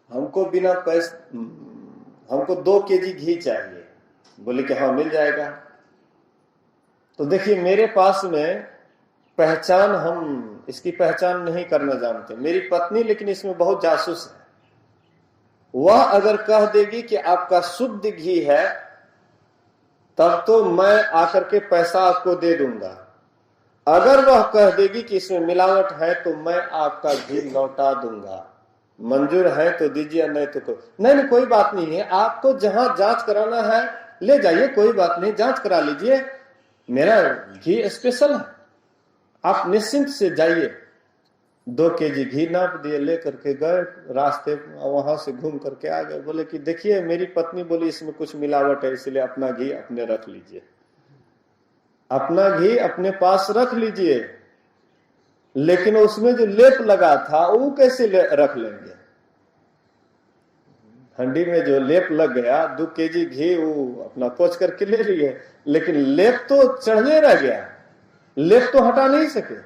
हमको बिना पैसे, हमको 2 केजी घी चाहिए। बोले कि हाँ मिल जाएगा। तो देखिए मेरे पास में पहचान, हम इसकी पहचान नहीं करना जानते। मेरी पत्नी लेकिन इसमें बहुत जासूस है। वह अगर कह देगी कि आपका शुद्ध घी है, तब तो मैं आकर के पैसा आपको दे दूंगा। अगर वह कह देगी कि इसमें मिलावट है, तो मैं आपका घी लौटा दूंगा। मंजूर है तो दीजिए, नहीं तो नहीं, कोई बात नहीं है। आपको जहां जांच कराना है ले जाइए, कोई बात नहीं, जांच करा लीजिए, मेरा घी स्पेशल है, आप निश्चिंत से जाइए। 2 केजी घी नाप दिए, लेकर के गए, रास्ते वहां से घूम करके आ गए। बोले कि देखिए मेरी पत्नी बोली इसमें कुछ मिलावट है, इसलिए अपना घी अपने रख लीजिए, अपना घी अपने पास रख लीजिए। लेकिन उसमें जो लेप लगा था वो कैसे रख लेंगे? हंडी में जो लेप लग गया, 2 केजी घी वो अपना पोंछ करके ले लिए, लेकिन लेप तो चढ़े रह गया, लेप तो हटा नहीं सके।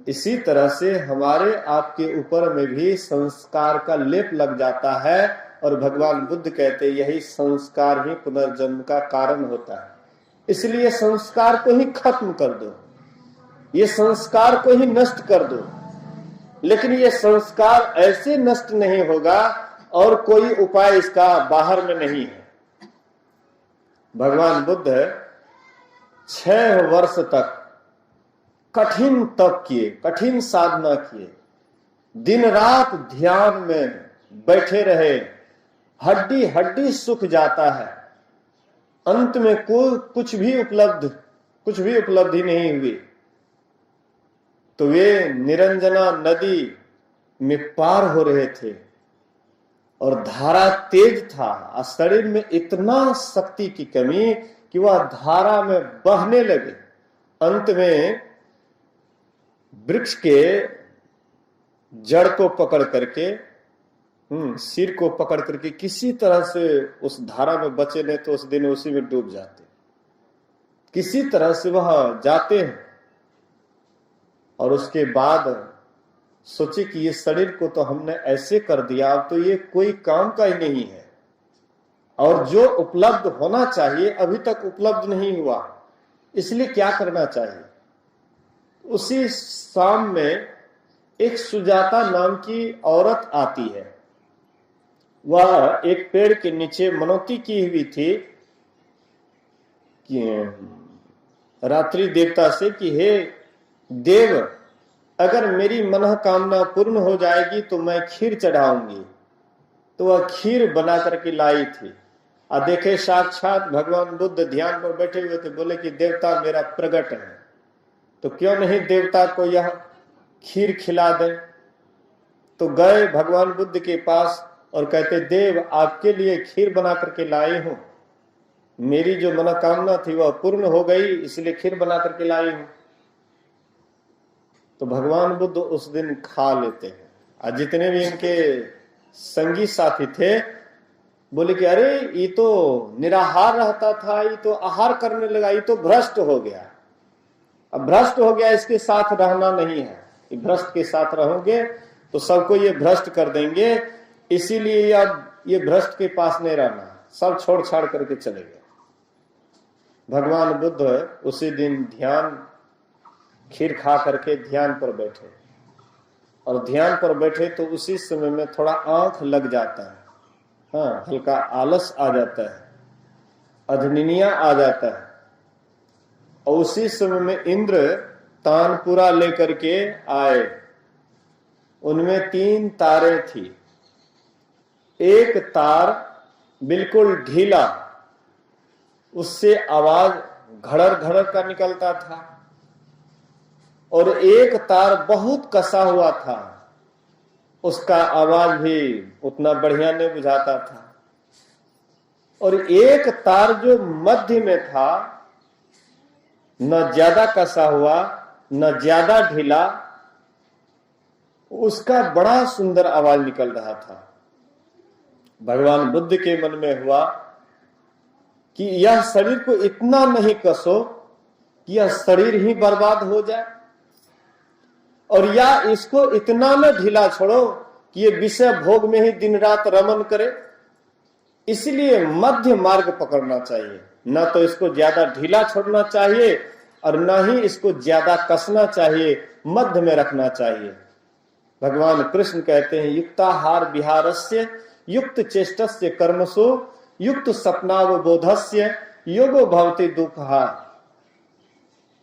इसी तरह से हमारे आपके ऊपर में भी संस्कार का लेप लग जाता है, और भगवान बुद्ध कहते यही संस्कार ही पुनर्जन्म का कारण होता है। इसलिए संस्कार को ही खत्म कर दो, ये संस्कार को ही नष्ट कर दो। लेकिन ये संस्कार ऐसे नष्ट नहीं होगा और कोई उपाय इसका बाहर में नहीं है। भगवान बुद्ध 6 वर्ष तक कठिन तप किए, कठिन साधना किए, दिन रात ध्यान में बैठे रहे, हड्डी हड्डी सूख जाता है। अंत में कुछ भी उपलब्धि नहीं हुई। तो वे निरंजना नदी में पार हो रहे थे और धारा तेज था, शरीर में इतना शक्ति की कमी कि वह धारा में बहने लगे। अंत में वृक्ष के जड़ को पकड़ करके, सिर को पकड़ करके किसी तरह से उस धारा में बचे, नहीं तो उस दिन उसी में डूब जाते। किसी तरह से वह जाते हैं और उसके बाद सोचे कि ये शरीर को तो हमने ऐसे कर दिया, अब तो ये कोई काम का ही नहीं है, और जो उपलब्ध होना चाहिए अभी तक उपलब्ध नहीं हुआ, इसलिए क्या करना चाहिए। उसी शाम में एक सुजाता नाम की औरत आती है। वह एक पेड़ के नीचे मनौती की हुई थी कि रात्रि देवता से कि हे देव, अगर मेरी मनोकामना पूर्ण हो जाएगी तो मैं खीर चढ़ाऊंगी। तो वह खीर बना करके लाई थी। और देखे साक्षात भगवान बुद्ध ध्यान पर बैठे हुए थे। बोले कि देवता मेरा प्रगट है, तो क्यों नहीं देवता को यह खीर खिला दे। तो गए भगवान बुद्ध के पास और कहते देव आपके लिए खीर बना करके लाए हूं, मेरी जो मनोकामना थी वह पूर्ण हो गई, इसलिए खीर बना करके लाई हूं। तो भगवान बुद्ध उस दिन खा लेते हैं। और जितने भी इनके संगी साथी थे बोले कि अरे ये तो निराहार रहता था, ये तो आहार करने लगा, ये तो भ्रष्ट हो गया। अब भ्रष्ट हो गया, इसके साथ रहना नहीं है। भ्रष्ट के साथ रहोगे तो सबको ये भ्रष्ट कर देंगे, इसीलिए अब ये भ्रष्ट के पास नहीं रहना, सब छोड़ छाड़ करके चले गए। भगवान बुद्ध उसी दिन ध्यान खीर खा करके ध्यान पर बैठे, और ध्यान पर बैठे तो उसी समय में थोड़ा आंख लग जाता है, हाँ, हल्का आलस आ जाता है, अधनिनिया आ जाता है। और उसी समय में इंद्र तानपुरा लेकर के आए। उनमें 3 तारे थी। एक तार बिल्कुल ढीला, उससे आवाज घड़र घड़र का निकलता था, और एक तार बहुत कसा हुआ था, उसका आवाज भी उतना बढ़िया नहीं बुझाता था। और एक तार जो मध्य में था, न ज्यादा कसा हुआ न ज्यादा ढीला, उसका बड़ा सुंदर आवाज निकल रहा था। भगवान बुद्ध के मन में हुआ कि यह शरीर को इतना नहीं कसो कि यह शरीर ही बर्बाद हो जाए, और या इसको इतना न ढीला छोड़ो कि ये विषय भोग में ही दिन रात रमन करे। इसलिए मध्य मार्ग पकड़ना चाहिए, ना तो इसको ज्यादा ढीला छोड़ना चाहिए और ना ही इसको ज्यादा कसना चाहिए, मध्य में रखना चाहिए। भगवान कृष्ण कहते हैं युक्ताहार विहारस्य युक्त चेष्टस्य कर्मसु युक्त सपनावबोधस्य योगो भवति दुःखः।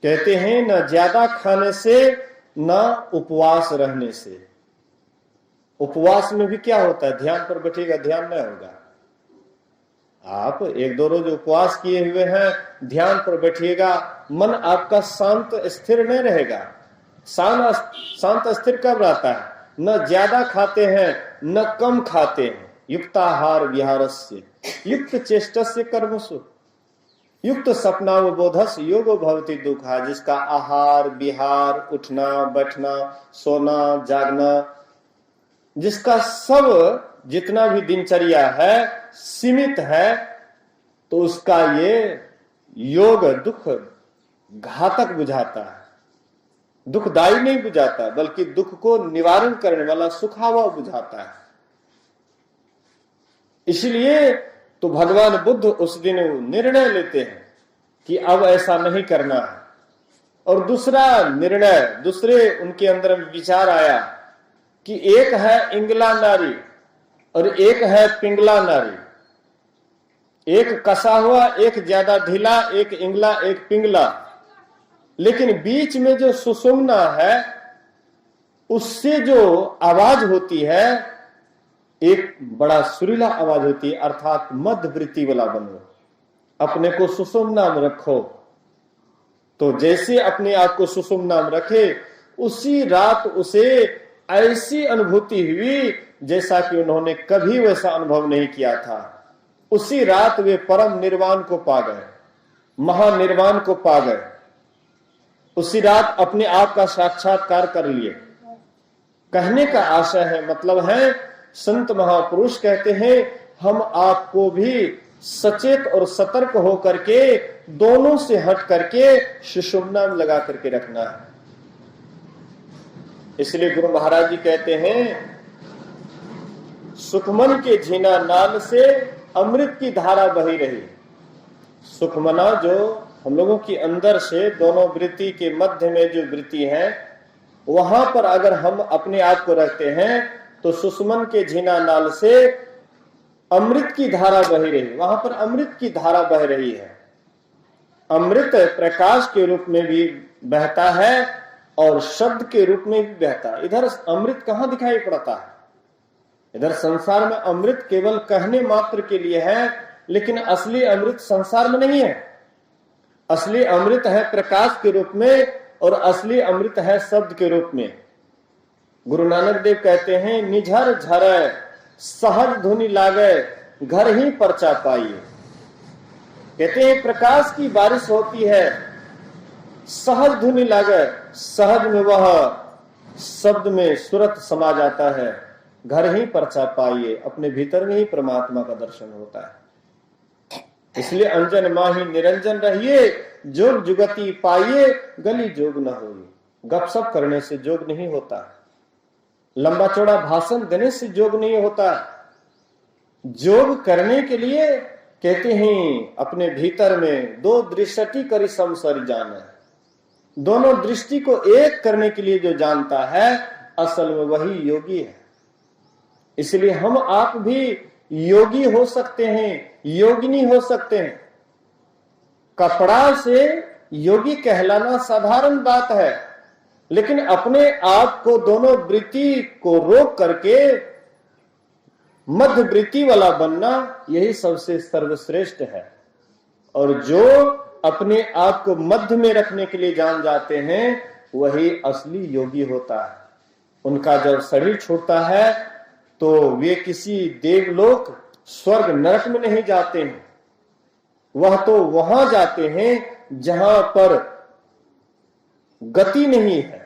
कहते हैं न ज्यादा खाने से न उपवास रहने से। उपवास में भी क्या होता है, ध्यान पर बैठेगा ध्यान नहीं होगा। आप एक दो रोज उपवास किए हुए हैं, ध्यान पर बैठिएगा, मन आपका शांत स्थिर नहीं रहेगा। शांत स्थिर कब रहता है, न ज्यादा खाते हैं न कम खाते हैं। युक्ताहार विहारस्य युक्त चेष्टस्य कर्मसु युक्त सपनावबोधस्य योगो भवति दुःखः। जिसका आहार विहार, उठना बैठना, सोना जागना, जिसका सब जितना भी दिनचर्या है सीमित है, तो उसका ये योग दुख घातक बुझाता है, दुखदायी नहीं बुझाता, बल्कि दुख को निवारण करने वाला सुखावा बुझाता है। इसलिए तो भगवान बुद्ध उस दिन निर्णय लेते हैं कि अब ऐसा नहीं करना है। और दूसरा निर्णय, दूसरे उनके अंदर विचार आया कि एक है इंगला नारी और एक है पिंगला नारी, एक कसा हुआ, एक ज्यादा ढीला, एक इंगला एक पिंगला, लेकिन बीच में जो सुषुम्ना है उससे जो आवाज होती है एक बड़ा सुरीला आवाज होती है, अर्थात मध्य वृत्ति वाला बनो, अपने को सुषुम्ना में रखो। तो जैसे अपने आप को सुषुम्ना में रखे, उसी रात उसे ऐसी अनुभूति हुई जैसा कि उन्होंने कभी वैसा अनुभव नहीं किया था। उसी रात वे परम निर्वाण को पा गए, महानिर्वाण को पा गए। उसी रात अपने आप का साक्षात्कार कर लिए। कहने का आशय है, मतलब है, संत महापुरुष कहते हैं हम आपको भी सचेत और सतर्क होकर के दोनों से हट करके सुषुम्ना में लगा करके रखना है। इसलिए गुरु महाराज जी कहते हैं सुखमन के झीना नाल से अमृत की धारा बही रही। सुखमना जो हम लोगों की अंदर से दोनों वृत्ति के मध्य में जो वृत्ति है, वहां पर अगर हम अपने आप को रखते हैं तो सुषुमन के झीना नाल से अमृत की धारा बही रही। वहां पर अमृत की धारा बह रही है। अमृत प्रकाश के रूप में भी बहता है और शब्द के रूप में भी बहता है। इधर अमृत कहां दिखाई पड़ता है? इधर संसार में अमृत केवल कहने मात्र के लिए है, लेकिन असली अमृत संसार में नहीं है। असली अमृत है प्रकाश के रूप में और असली अमृत है शब्द के रूप में। गुरु नानक देव कहते हैं निझर झरे सहज धुनि लागे घर ही परचा पाइए। कहते हैं प्रकाश की बारिश होती है, सहज धुनि लागे, सहज में वह शब्द में सुरत समा जाता है, घर ही परचा पाइए, अपने भीतर में ही परमात्मा का दर्शन होता है। इसलिए अंजन माही निरंजन रहिए, जोग जुगति पाइए, गली जोग न होइए। गपशप करने से जोग नहीं होता, लंबा चौड़ा भाषण देने से जोग नहीं होता। जोग करने के लिए कहते हैं अपने भीतर में दो दृष्टि करी समसर जाने। दोनों दृष्टि को एक करने के लिए जो जानता है असल में वही योगी है। इसलिए हम आप भी योगी हो सकते हैं, योगिनी हो सकते हैं। कपड़ा से योगी कहलाना साधारण बात है, लेकिन अपने आप को दोनों वृत्ति को रोक करके मध्य वृत्ति वाला बनना यही सबसे सर्वश्रेष्ठ है। और जो अपने आप को मध्य में रखने के लिए जान जाते हैं वही असली योगी होता है। उनका जब शरीर छूटता है तो वे किसी देवलोक स्वर्ग नरक में नहीं जाते हैं, वह तो वहां जाते हैं जहां पर गति नहीं है।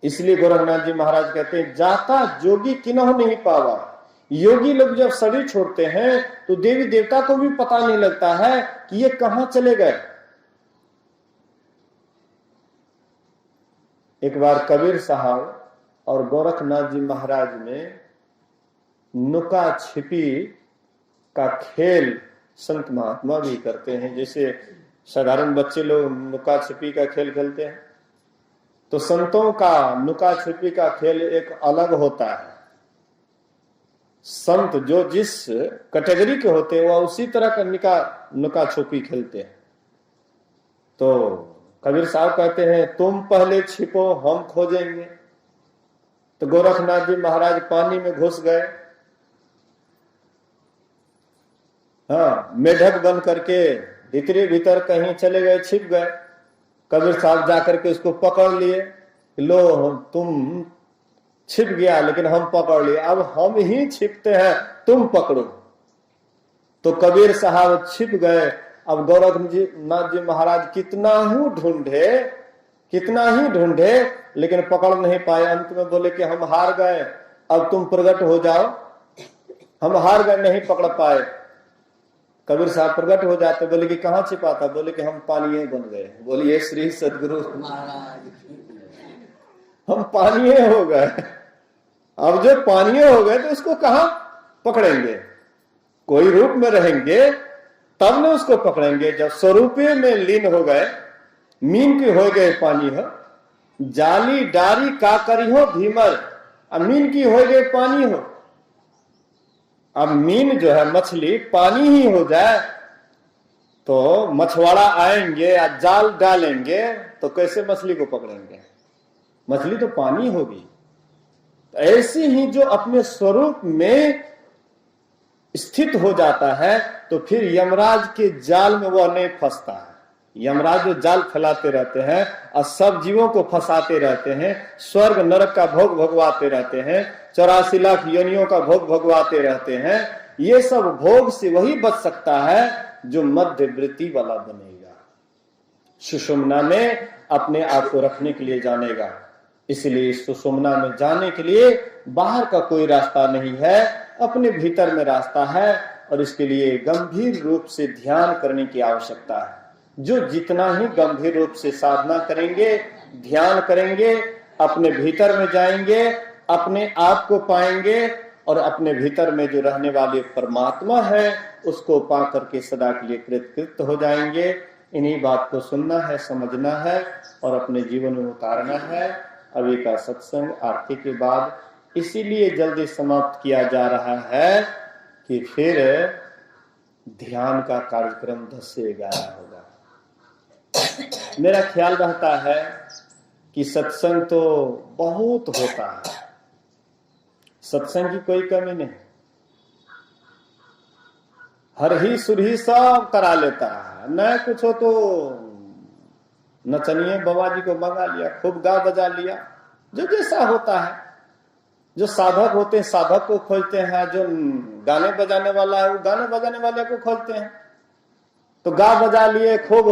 इसलिए गोरखनाथ जी महाराज कहते हैं जाता जोगी किन्हों नहीं पावा। योगी लोग जब शरीर छोड़ते हैं तो देवी देवता को भी पता नहीं लगता है कि ये कहां चले गए। एक बार कबीर साहब और गोरखनाथ जी महाराज में नुका छिपी का खेल संत महात्मा भी करते हैं। जैसे साधारण बच्चे लोग नुका छिपी का खेल खेलते हैं, तो संतों का नुका छिपी का खेल एक अलग होता है। संत जो जिस कैटेगरी के होते हैं वह उसी तरह का नुका छुपी खेलते हैं। तो कबीर साहब कहते हैं तुम पहले छिपो, हम खोजेंगे। तो गोरखनाथ जी महाराज पानी में घुस गए, हाँ, मेढक बन करके भीतरे भीतर कहीं चले गए, छिप गए। कबीर साहब जाकर के उसको पकड़ लिए, लो तुम छिप गया लेकिन हम पकड़ लिए, अब हम ही छिपते हैं, तुम पकड़ो। तो कबीर साहब छिप गए। अब गोरखनाथ जी महाराज कितना ही ढूंढे लेकिन पकड़ नहीं पाए। अंत में बोले कि हम हार गए, अब तुम प्रकट हो जाओ। हम हार गए, नहीं पकड़ पाए। कबीर साहब प्रकट हो जाते, बोले कि कहाँ छिपा था? बोले कि हम पानी बन गए। बोलिए श्री सदगुरु महाराज, हम पानी हो गए। अब जो पानी हो गए तो उसको कहाँ पकड़ेंगे? कोई रूप में रहेंगे तब न उसको पकड़ेंगे। जब स्वरूपे में लीन हो गए, मीन की हो गए पानी हो, जाली डारी का करी हो भीमर, अब मीन की हो गए पानी हो। अब मीन जो है मछली पानी ही हो जाए तो मछुआरा आएंगे या जाल डालेंगे तो कैसे मछली को पकड़ेंगे? मछली तो पानी होगी। ऐसे ही जो अपने स्वरूप में स्थित हो जाता है तो फिर यमराज के जाल में वह नहीं फंसता है। यमराज जो जाल फैलाते रहते हैं और सब जीवों को फंसाते रहते हैं, स्वर्ग नरक का भोग भोगवाते रहते हैं, 84 लाख योनियों का भोग भोगवाते रहते हैं, ये सब भोग से वही बच सकता है जो मध्यवृत्ति वाला बनेगा, सुषुम्ना में अपने आप को रखने के लिए जानेगा। इसलिए सुषुम्ना में जाने के लिए बाहर का कोई रास्ता नहीं है, अपने भीतर में रास्ता है। और इसके लिए गंभीर रूप से ध्यान करने की आवश्यकता है। जो जितना ही गंभीर रूप से साधना करेंगे, ध्यान करेंगे, अपने भीतर में जाएंगे, अपने आप को पाएंगे और अपने भीतर में जो रहने वाले परमात्मा है उसको पा करके सदा के लिए कृतकृत हो जाएंगे। इन्हीं बात को सुनना है, समझना है और अपने जीवन में उतारना है। अभी का सत्संग आरती के बाद इसीलिए जल्दी समाप्त किया जा रहा है कि फिर ध्यान का कार्यक्रम 10 से 11 होगा। मेरा ख्याल रहता है कि सत्संग तो बहुत होता है, सत्संग की कोई कमी नहीं, हर ही सुरही सब करा लेता है। न कुछ हो तो नचनिए बाबा जी को मंगा लिया, खूब गा बजा लिया, जो जैसा होता है। जो साधक होते हैं साधक को खोजते हैं, जो गाने बजाने वाला है वो गाने बजाने वाले को खोजते हैं। तो गा बजा लिए, खूब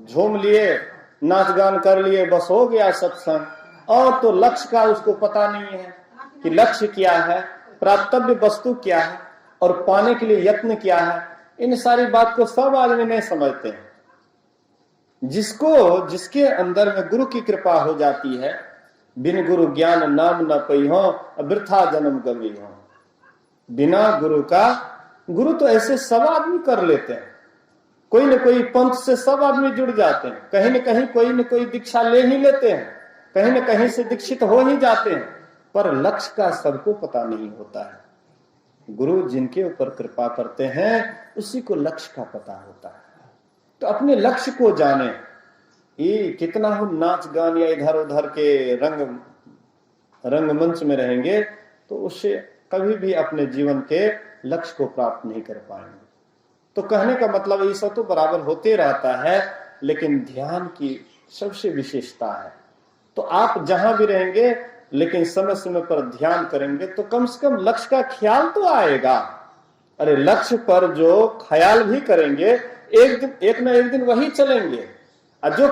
झूम लिए, नाच गान कर लिए, बस हो गया सत्संग। और तो लक्ष्य का उसको पता नहीं है कि लक्ष्य क्या है, प्राप्तव्य वस्तु क्या है और पाने के लिए यत्न क्या है। इन सारी बात को सब आदमी नहीं समझते हैं। जिसके अंदर में गुरु की कृपा हो जाती है, बिन गुरु ज्ञान नाम न पई हो, वृथा जन्म गमी हो। बिना गुरु का, गुरु तो ऐसे सब आदमी कर लेते हैं, कोई न कोई पंथ से सब आदमी जुड़ जाते हैं, कहीं न कहीं कोई न कोई दीक्षा ले ही लेते हैं, कहीं न कहीं से दीक्षित हो ही जाते हैं, पर लक्ष्य का सबको पता नहीं होता है। गुरु जिनके ऊपर कृपा करते हैं उसी को लक्ष्य का पता होता है। तो अपने लक्ष्य को जाने। ये कितना हम नाच गान या इधर उधर के रंगमंच में रहेंगे तो उससे कभी भी अपने जीवन के लक्ष्य को प्राप्त नहीं कर पाएंगे। तो कहने का मतलब ये सब तो बराबर होते रहता है, लेकिन ध्यान की सबसे विशेषता है। तो आप जहां भी रहेंगे लेकिन समय समय पर ध्यान करेंगे तो कम से कम लक्ष्य का ख्याल तो आएगा। अरे लक्ष्य पर जो ख्याल भी करेंगे एक न एक दिन वही चलेंगे। और जो